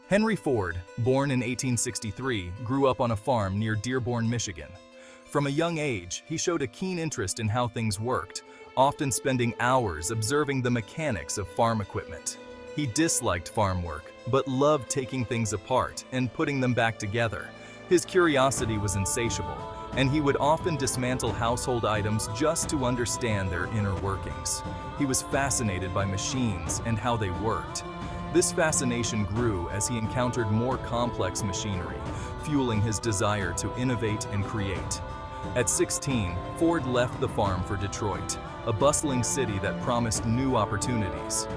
Henry Ford, born in 1863, grew up on a farm near Dearborn, Michigan. From a young age, he showed a keen interest in how things worked, often spending hours observing the mechanics of farm equipment. He disliked farm work, but loved taking things apart and putting them back together. His curiosity was insatiable, and he would often dismantle household items just to understand their inner workings. He was fascinated by machines and how they worked. This fascination grew as he encountered more complex machinery, fueling his desire to innovate and create. At 16, Ford left the farm for Detroit, a bustling city that promised new opportunities.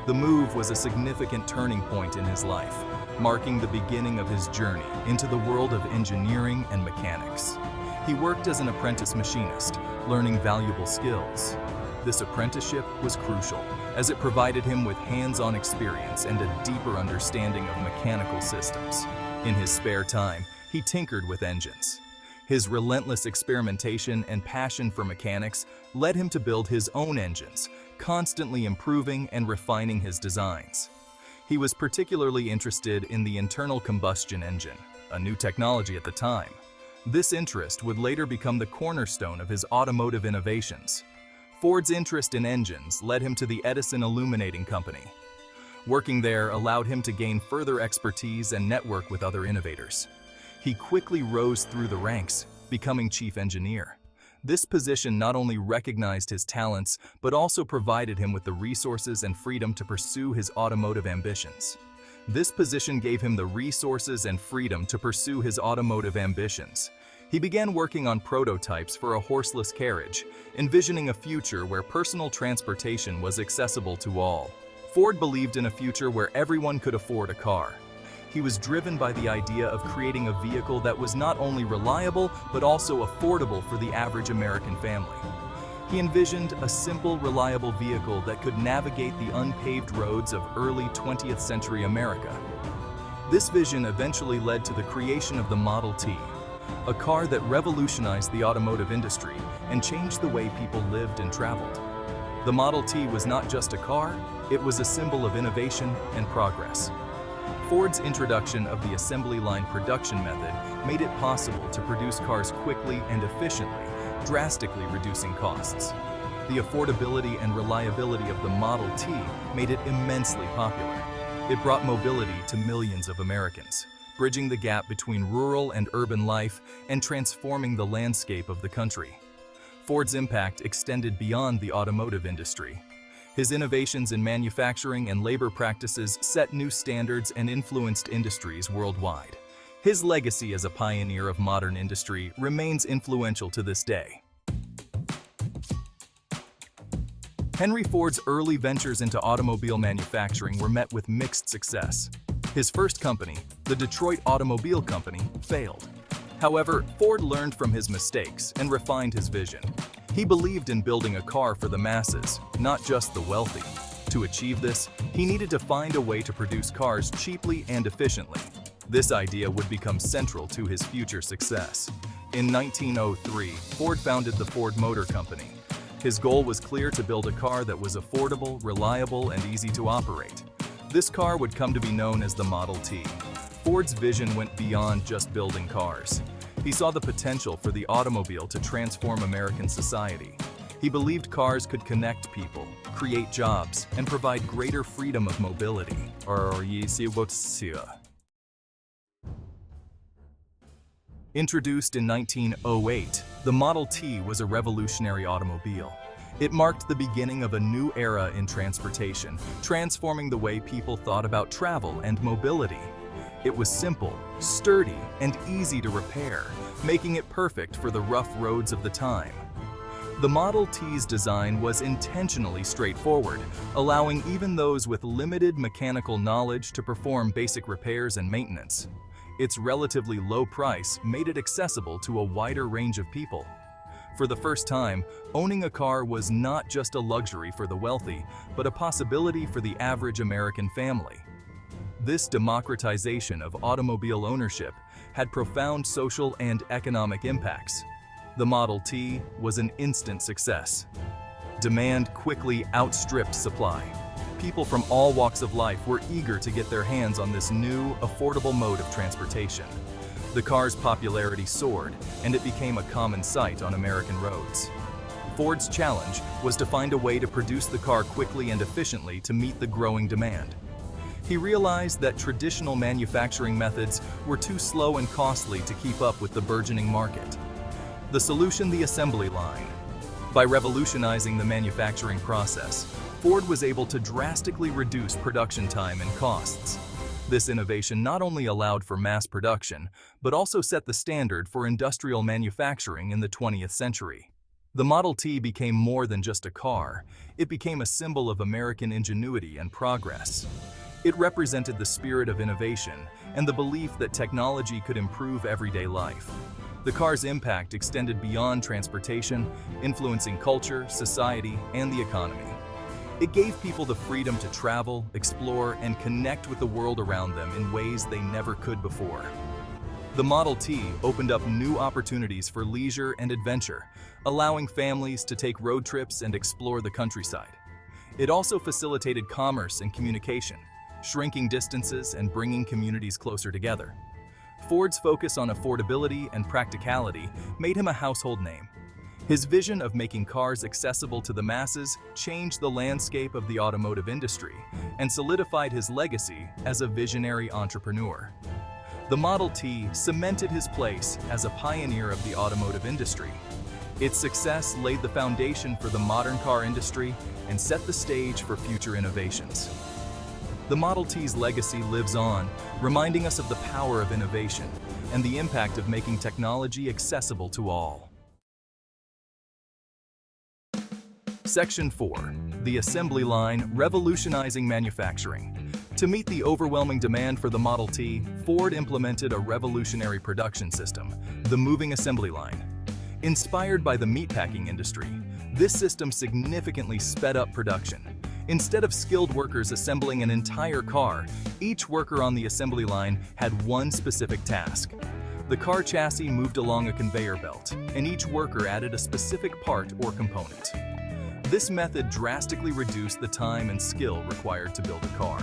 The move was a significant turning point in his life, marking the beginning of his journey into the world of engineering and mechanics. He worked as an apprentice machinist, learning valuable skills. This apprenticeship was crucial, as it provided him with hands-on experience and a deeper understanding of mechanical systems. In his spare time, he tinkered with engines. His relentless experimentation and passion for mechanics led him to build his own engines, constantly improving and refining his designs. He was particularly interested in the internal combustion engine, a new technology at the time. This interest would later become the cornerstone of his automotive innovations. Ford's interest in engines led him to the Edison Illuminating Company. Working there allowed him to gain further expertise and network with other innovators. He quickly rose through the ranks, becoming chief engineer. This position not only recognized his talents, but also provided him with the resources and freedom to pursue his automotive ambitions. He began working on prototypes for a horseless carriage, envisioning a future where personal transportation was accessible to all. Ford believed in a future where everyone could afford a car. He was driven by the idea of creating a vehicle that was not only reliable, but also affordable for the average American family. He envisioned a simple, reliable vehicle that could navigate the unpaved roads of early 20th century America. This vision eventually led to the creation of the Model T, a car that revolutionized the automotive industry and changed the way people lived and traveled. The Model T was not just a car, it was a symbol of innovation and progress. Ford's introduction of the assembly line production method made it possible to produce cars quickly and efficiently, drastically reducing costs. The affordability and reliability of the Model T made it immensely popular. It brought mobility to millions of Americans, bridging the gap between rural and urban life and transforming the landscape of the country. Ford's impact extended beyond the automotive industry. His innovations in manufacturing and labor practices set new standards and influenced industries worldwide. His legacy as a pioneer of modern industry remains influential to this day. Henry Ford's early ventures into automobile manufacturing were met with mixed success. His first company, the Detroit Automobile Company, failed. However, Ford learned from his mistakes and refined his vision. He believed in building a car for the masses, not just the wealthy. To achieve this, he needed to find a way to produce cars cheaply and efficiently. This idea would become central to his future success. In 1903, Ford founded the Ford Motor Company. His goal was clear: to build a car that was affordable, reliable, and easy to operate. This car would come to be known as the Model T. Ford's vision went beyond just building cars. He saw the potential for the automobile to transform American society. He believed cars could connect people, create jobs, and provide greater freedom of mobility. Introduced in 1908, the Model T was a revolutionary automobile. It marked the beginning of a new era in transportation, transforming the way people thought about travel and mobility. It was simple, sturdy, and easy to repair, making it perfect for the rough roads of the time. The Model T's design was intentionally straightforward, allowing even those with limited mechanical knowledge to perform basic repairs and maintenance. Its relatively low price made it accessible to a wider range of people. For the first time, owning a car was not just a luxury for the wealthy, but a possibility for the average American family. This democratization of automobile ownership had profound social and economic impacts. The Model T was an instant success. Demand quickly outstripped supply. people from all walks of life were eager to get their hands on this new, affordable mode of transportation. The car's popularity soared, and it became a common sight on American roads. Ford's challenge was to find a way to produce the car quickly and efficiently to meet the growing demand. He realized that traditional manufacturing methods were too slow and costly to keep up with the burgeoning market. The solution: the assembly line. By revolutionizing the manufacturing process, Ford was able to drastically reduce production time and costs. This innovation not only allowed for mass production, but also set the standard for industrial manufacturing in the 20th century. The Model T became more than just a car. It became a symbol of American ingenuity and progress. It represented the spirit of innovation and the belief that technology could improve everyday life. The car's impact extended beyond transportation, influencing culture, society, and the economy. It gave people the freedom to travel, explore, and connect with the world around them in ways they never could before. The Model T opened up new opportunities for leisure and adventure, allowing families to take road trips and explore the countryside. It also facilitated commerce and communication, shrinking distances and bringing communities closer together. Ford's focus on affordability and practicality made him a household name. His vision of making cars accessible to the masses changed the landscape of the automotive industry and solidified his legacy as a visionary entrepreneur. The Model T cemented his place as a pioneer of the automotive industry. Its success laid the foundation for the modern car industry and set the stage for future innovations. The Model T's legacy lives on, reminding us of the power of innovation and the impact of making technology accessible to all. Section 4. The Assembly Line: Revolutionizing Manufacturing. To meet the overwhelming demand for the Model T, Ford implemented a revolutionary production system, the moving assembly line. Inspired by the meatpacking industry, this system significantly sped up production. Instead of skilled workers assembling an entire car, each worker on the assembly line had one specific task. The car chassis moved along a conveyor belt, and each worker added a specific part or component. This method drastically reduced the time and skill required to build a car.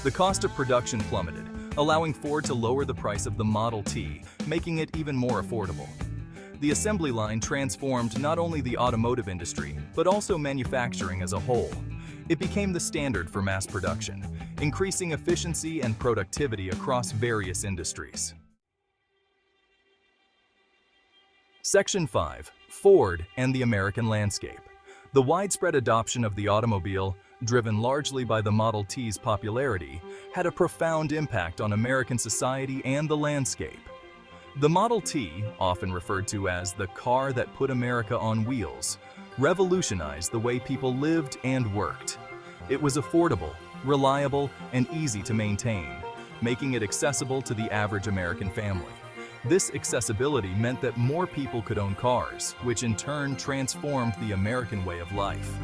The cost of production plummeted, allowing Ford to lower the price of the Model T, making it even more affordable. The assembly line transformed not only the automotive industry, but also manufacturing as a whole. It became the standard for mass production, increasing efficiency and productivity across various industries. Section 5. Ford and the American Landscape. The widespread adoption of the automobile, driven largely by the Model T's popularity, had a profound impact on American society and the landscape. The Model T, often referred to as the car that put America on wheels, revolutionized the way people lived and worked. It was affordable, reliable, and easy to maintain, making it accessible to the average American family. This accessibility meant that more people could own cars, which in turn transformed the American way of life.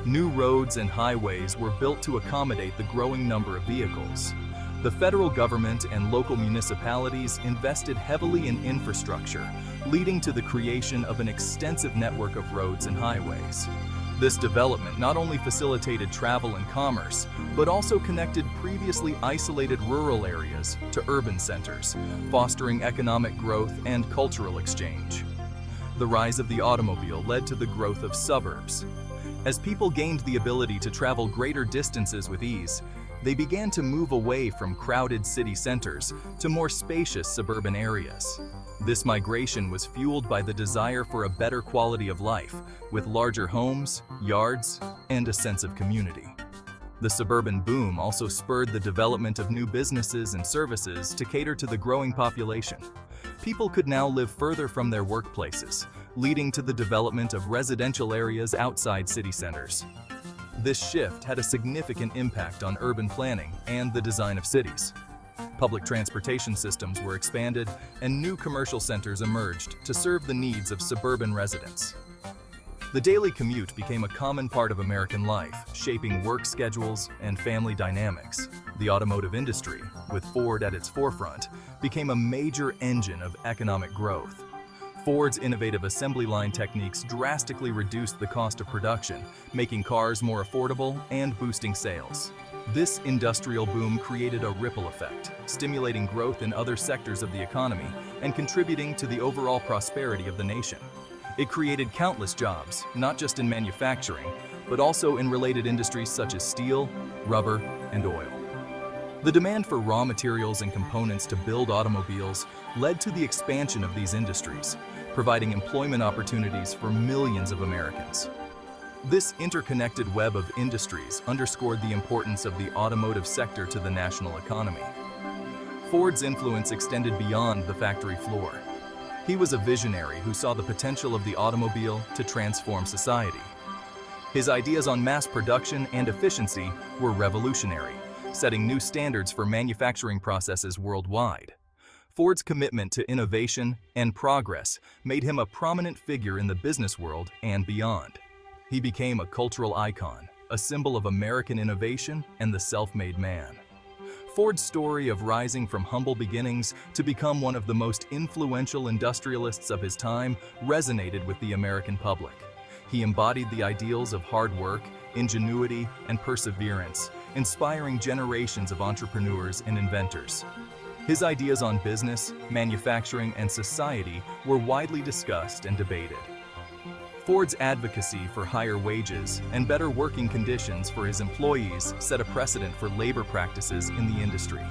New roads and highways were built to accommodate the growing number of vehicles. The federal government and local municipalities invested heavily in infrastructure, leading to the creation of an extensive network of roads and highways. This development not only facilitated travel and commerce, but also connected previously isolated rural areas to urban centers, fostering economic growth and cultural exchange. The rise of the automobile led to the growth of suburbs. As people gained the ability to travel greater distances with ease, they began to move away from crowded city centers to more spacious suburban areas. This migration was fueled by the desire for a better quality of life, with larger homes, yards, and a sense of community. The suburban boom also spurred the development of new businesses and services to cater to the growing population. People could now live further from their workplaces, leading to the development of residential areas outside city centers. This shift had a significant impact on urban planning and the design of cities. Public transportation systems were expanded, and new commercial centers emerged to serve the needs of suburban residents. The daily commute became a common part of American life, shaping work schedules and family dynamics. The automotive industry, with Ford at its forefront, became a major engine of economic growth. Ford's innovative assembly line techniques drastically reduced the cost of production, making cars more affordable and boosting sales. This industrial boom created a ripple effect, stimulating growth in other sectors of the economy and contributing to the overall prosperity of the nation. It created countless jobs, not just in manufacturing, but also in related industries such as steel, rubber, and oil. The demand for raw materials and components to build automobiles led to the expansion of these industries, providing employment opportunities for millions of Americans. This interconnected web of industries underscored the importance of the automotive sector to the national economy. Ford's influence extended beyond the factory floor. He was a visionary who saw the potential of the automobile to transform society. His ideas on mass production and efficiency were revolutionary, setting new standards for manufacturing processes worldwide. Ford's commitment to innovation and progress made him a prominent figure in the business world and beyond. He became a cultural icon, a symbol of American innovation and the self-made man. Ford's story of rising from humble beginnings to become one of the most influential industrialists of his time resonated with the American public. He embodied the ideals of hard work, ingenuity, and perseverance, inspiring generations of entrepreneurs and inventors. His ideas on business, manufacturing, and society were widely discussed and debated. Ford's advocacy for higher wages and better working conditions for his employees set a precedent for labor practices in the industry.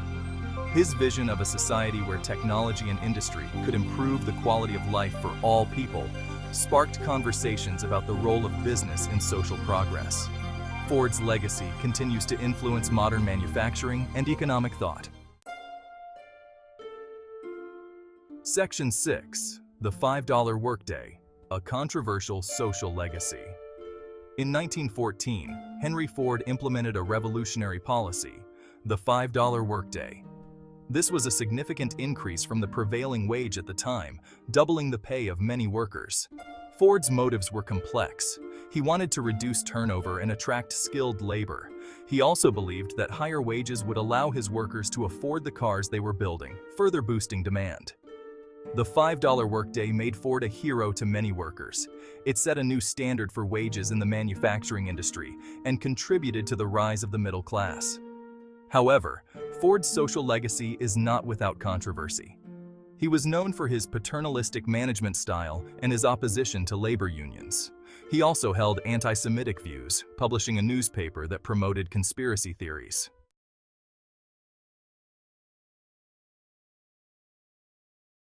His vision of a society where technology and industry could improve the quality of life for all people sparked conversations about the role of business in social progress. Ford's legacy continues to influence modern manufacturing and economic thought. Section 6. The $5 Workday, a controversial social legacy. In 1914, Henry Ford implemented a revolutionary policy, the $5 workday. This was a significant increase from the prevailing wage at the time, doubling the pay of many workers. Ford's motives were complex. He wanted to reduce turnover and attract skilled labor. He also believed that higher wages would allow his workers to afford the cars they were building, further boosting demand. The $5 workday made Ford a hero to many workers. It set a new standard for wages in the manufacturing industry and contributed to the rise of the middle class. However, Ford's social legacy is not without controversy. He was known for his paternalistic management style and his opposition to labor unions. He also held anti-Semitic views, publishing a newspaper that promoted conspiracy theories.